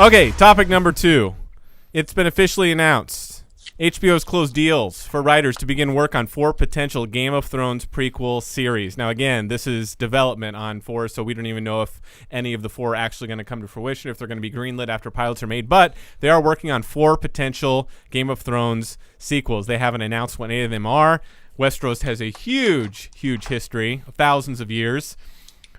Okay, topic number 2. It's been officially announced. HBO's closed deals for writers to begin work on 4 potential Game of Thrones prequel series. Now, again, this is development on 4, so we don't even know if any of the 4 are actually going to come to fruition, if they're going to be greenlit after pilots are made. But they are working on 4 potential Game of Thrones sequels. They haven't announced what any of them are. Westeros has a huge, huge history, thousands of years.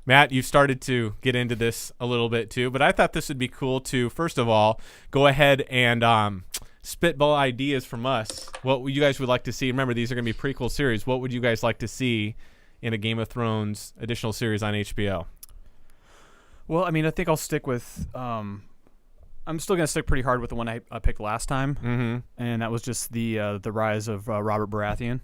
Matt, you've started to get into this a little bit too, but I thought this would be cool to, first of all, go ahead and spitball ideas from us. What you guys would like to see. Remember, these are going to be prequel series. What would you guys like to see in a Game of Thrones additional series on HBO? Well, I mean, I think I'll stick with I'm still going to stick pretty hard with the one I picked last time, and that was just the rise of Robert Baratheon.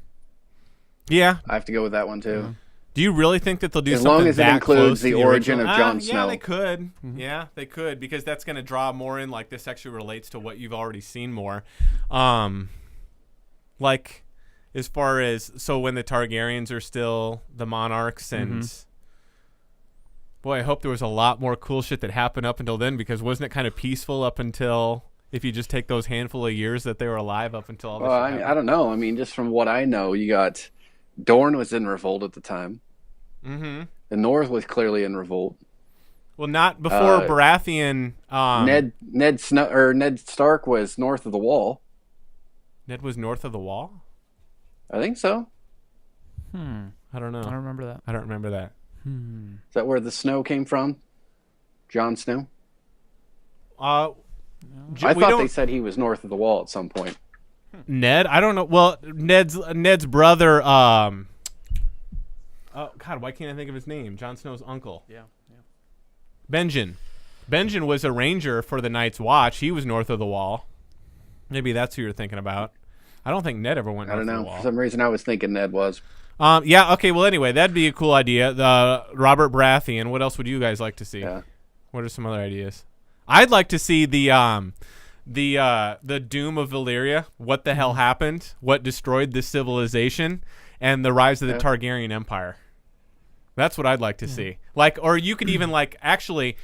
Yeah. I have to go with that one, too. Yeah. Do you really think that they'll do as something long as it that includes close the to origin original? of Jon Snow? Yeah, they could. Yeah, they could, because that's going to draw more in. Like, this actually relates to what you've already seen more. Like, as far as, so when the Targaryens are still the monarchs, and boy, I hope there was a lot more cool shit that happened up until then, because wasn't it kind of peaceful up until, if you just take those handful of years that they were alive up until all this Well, I don't know. I mean, just from what I know, you got Dorne was in revolt at the time. The North was clearly in revolt. Well, not before Baratheon. Ned Stark was north of the Wall. Ned was north of the Wall? I think so. I don't know. I don't remember that. I don't remember that. Is that where the snow came from? Jon Snow? I thought they said he was north of the Wall at some point. Ned? I don't know. Well, Ned's brother. Oh God, why can't I think of his name? Jon Snow's uncle. Yeah. Benjen. Benjen was a ranger for the Night's Watch. He was north of the Wall. Maybe that's who you're thinking about. I don't think Ned ever went north of the Wall. For some reason, I was thinking Ned was. Yeah. Okay. Well, anyway, that'd be a cool idea. Robert Baratheon. What else would you guys like to see? Yeah. What are some other ideas? I'd like to see the doom of Valyria. What the hell happened? What destroyed this civilization? And the rise of the Targaryen Empire. That's what I'd like to see. Like, or you could even actually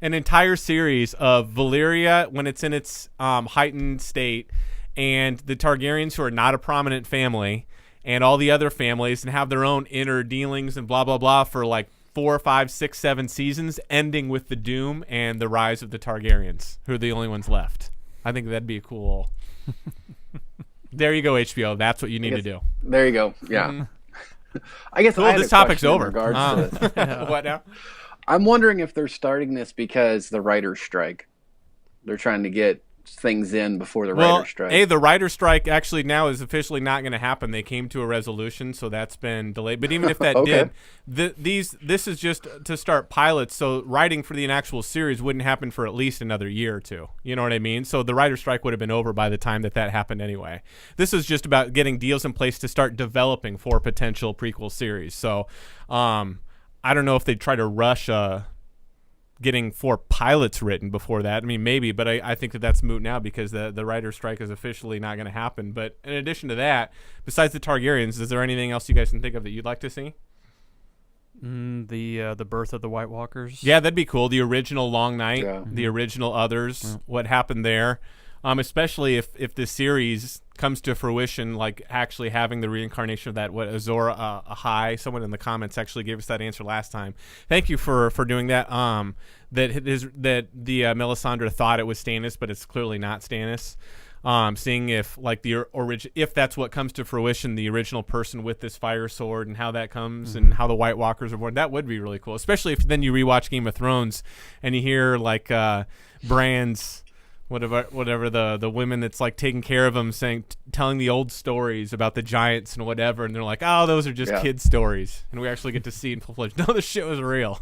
an entire series of Valyria when it's in its heightened state, and the Targaryens, who are not a prominent family, and all the other families, and have their own inner dealings and blah blah blah for like 4, 5, 6, 7 seasons, ending with the doom and the rise of the Targaryens, who are the only ones left. I think that'd be a cool. There you go, HBO. That's what you need to do. There you go. Yeah. I guess this topic's over. In regards to this. What now? I'm wondering if they're starting this because the writer's strike. They're trying to get things in before the writer's strike. The writer's strike actually now is officially not going to happen. They came to a resolution, so that's been delayed. But even if that did, this is just to start pilots, so writing for the actual series wouldn't happen for at least another year or two. You know what I mean? So the writer's strike would have been over by the time that happened anyway. This is just about getting deals in place to start developing for potential prequel series. So I don't know if they'd try to rush getting 4 pilots written before that. I mean, maybe, but I think that's moot now because the writer's strike is officially not going to happen. But in addition to that, besides the Targaryens, is there anything else you guys can think of that you'd like to see? The birth of the White Walkers. Yeah, that'd be cool. The original Long Night, the original Others, what happened there. Especially if the series comes to fruition, like actually having the reincarnation of that, Azor Ahai. Someone in the comments actually gave us that answer last time. Thank you for doing that. That the Melisandre thought it was Stannis, but it's clearly not Stannis. Seeing if if that's what comes to fruition, the original person with this fire sword and how that comes and how the White Walkers are born, that would be really cool. Especially if then you rewatch Game of Thrones and you hear Bran's. Whatever the women that's like taking care of them telling the old stories about the giants and whatever, and they're like, oh, those are just kid stories, and we actually get to see in full fledged. No, this shit was real.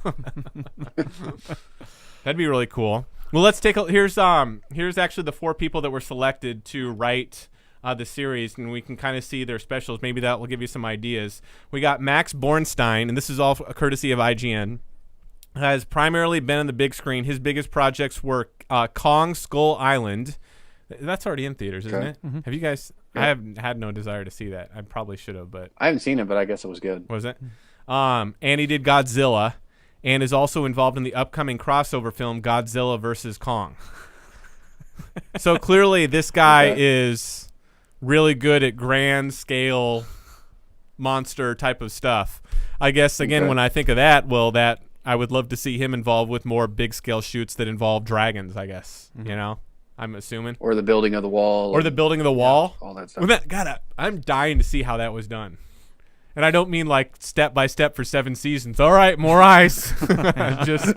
That'd be really cool. Well, let's take here's actually the 4 people that were selected to write the series, and we can kind of see their specials. Maybe that will give you some ideas. We got Max Bornstein, and this is all courtesy of IGN. Has primarily been on the big screen. His biggest projects were Kong Skull Island. That's already in theaters, isn't it? Have you guys? Yeah. I have had no desire to see that. I probably should have, but I haven't seen it, but I guess it was good. Was it? And he did Godzilla, and is also involved in the upcoming crossover film Godzilla vs. Kong. So clearly this guy is really good at grand scale monster type of stuff. I guess, again, when I think of that, that I would love to see him involved with more big scale shoots that involve dragons, I guess. You know, I'm assuming. Or the building of the wall. Or the building of the wall. All that stuff. God, I'm dying to see how that was done. And I don't mean like step by step for 7 seasons. All right, more ice. Just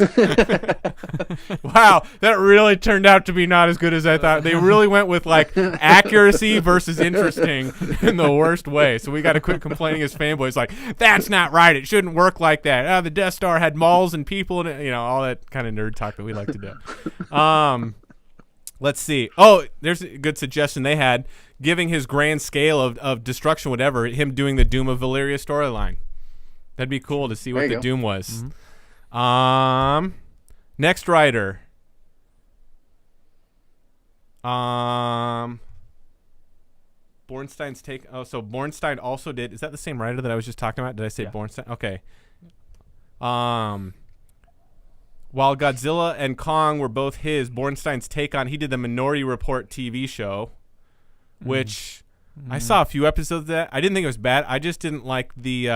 wow, that really turned out to be not as good as I thought. They really went with like accuracy versus interesting in the worst way. So we got to quit complaining as fanboys. Like, that's not right. It shouldn't work like that. The Death Star had malls and people, and you know, all that kind of nerd talk that we like to do. Let's see. Oh, there's a good suggestion they had. Giving his grand scale of destruction, whatever, him doing the Doom of Valyria storyline. That'd be cool to see what the Doom was. Next writer. Bornstein's take. Oh, so Bornstein also did. Is that the same writer that I was just talking about? Did I say Bornstein? Okay. While Godzilla and Kong were both his, Bornstein's take on, he did the Minority Report TV show, which I saw a few episodes of that. I didn't think it was bad. I just didn't like the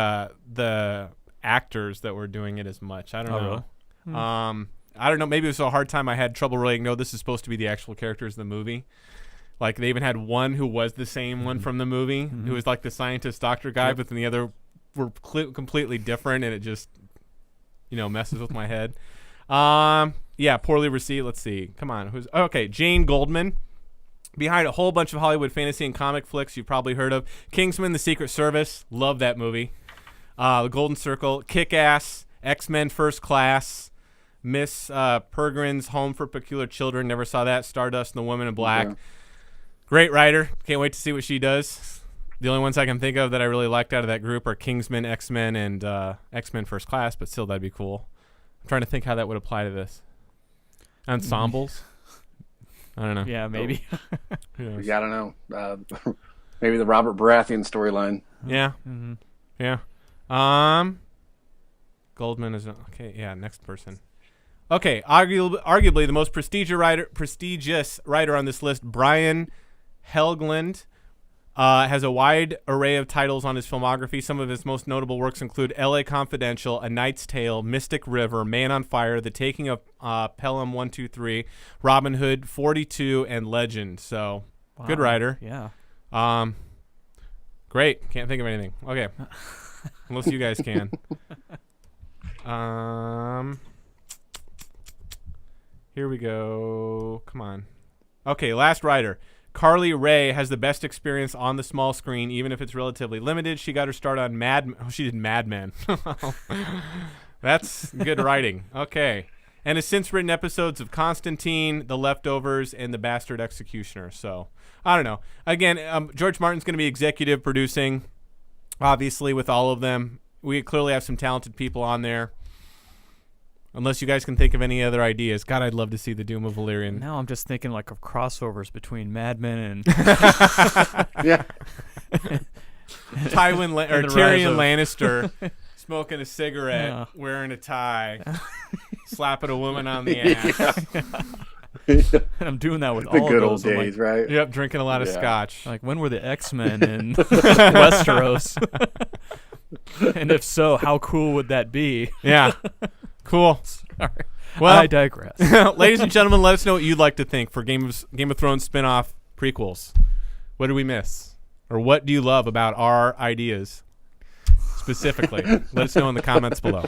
actors that were doing it as much. I don't know. Really? I don't know. Maybe it was a hard time. I had trouble relating. No, this is supposed to be the actual characters of the movie. Like, they even had one who was the same one from the movie, who was like the scientist doctor guy, but then the other were completely different, and it just, you know, messes with my head. Yeah, poorly received. Let's see. Come on. Okay, Jane Goldman. Behind a whole bunch of Hollywood fantasy and comic flicks you've probably heard of. Kingsman: The Secret Service. Love that movie. The Golden Circle. Kick-Ass. X-Men: First Class. Miss Peregrine's Home for Peculiar Children. Never saw that. Stardust and the Woman in Black. Yeah. Great writer. Can't wait to see what she does. The only ones I can think of that I really liked out of that group are Kingsman, X-Men, and X-Men: First Class, but still, that'd be cool. I'm trying to think how that would apply to this. Ensembles? I don't know. Yeah, maybe. Yeah, I don't know. Maybe the Robert Baratheon storyline. Yeah. Yeah. Goldman is okay. Yeah, next person. Okay, arguably the most prestigious writer on this list, Brian Helgeland, has a wide array of titles on his filmography. Some of his most notable works include L.A. Confidential, A Knight's Tale, Mystic River, Man on Fire, The Taking of Pelham 123, Robin Hood, 42, and Legend. So, good writer. Yeah. Great. Can't think of anything. Okay. Unless you guys can. Here we go. Come on. Okay, last writer. Carly Rae has the best experience on the small screen, even if it's relatively limited. She got her start on she did Mad Men. That's good writing. Okay. And has since written episodes of Constantine, The Leftovers, and The Bastard Executioner. So, I don't know. Again, George Martin's going to be executive producing, obviously, with all of them. We clearly have some talented people on there. Unless you guys can think of any other ideas. God, I'd love to see the Doom of Valyrian. Now I'm just thinking like of crossovers between Mad Men and yeah, Tyrion Lannister smoking a cigarette, wearing a tie, slapping a woman on the ass. And I'm doing that with the all good of old those. days, right? Yep, drinking a lot of scotch. Like, when were the X-Men in Westeros? And if so, how cool would that be? Yeah. Cool. Sorry. Well, I digress. Ladies and gentlemen, let us know what you'd like to think for Game of Thrones spin-off prequels. What did we miss? Or what do you love about our ideas specifically? Let us know in the comments below.